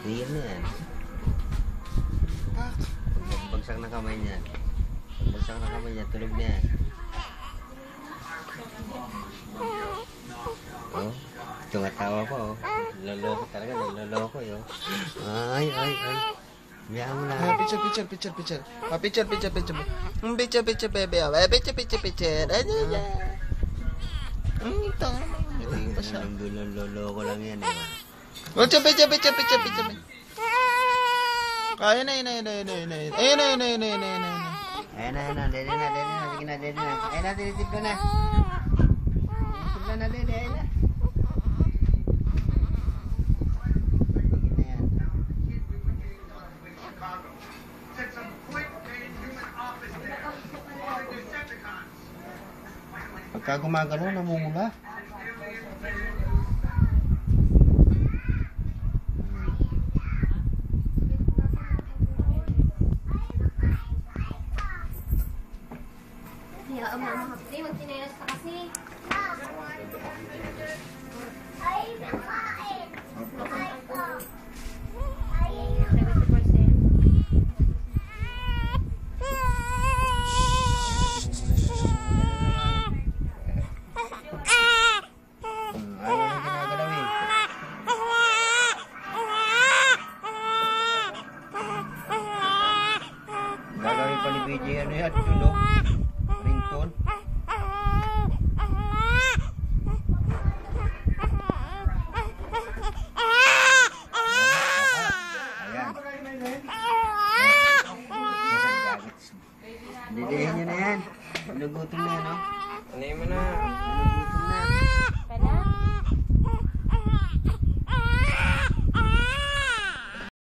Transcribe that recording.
Real na yan. Pak. Pagbagsak na kamay niyan. Pagbagsak na kamay niyan, tulog na yan. Oh, tunga-tawa pa oh. Loloko talaga, loloko yun. Ay. Biyaan mo na. Picture. Picture, baby. Picture. Loloko lang yan eh. Picture. Ayun na. Ayan na, dede na. Sige na, dede na. Ayan na, tinitip ko na. Tinitip na, dede, ayan na. Sige na yan. Pagka gumagano, namumula. Ya, mama hapdi, magtinelas ka kasi. Ayaw na ginagalaw eh. Gagawin pa ni BJ ano yan,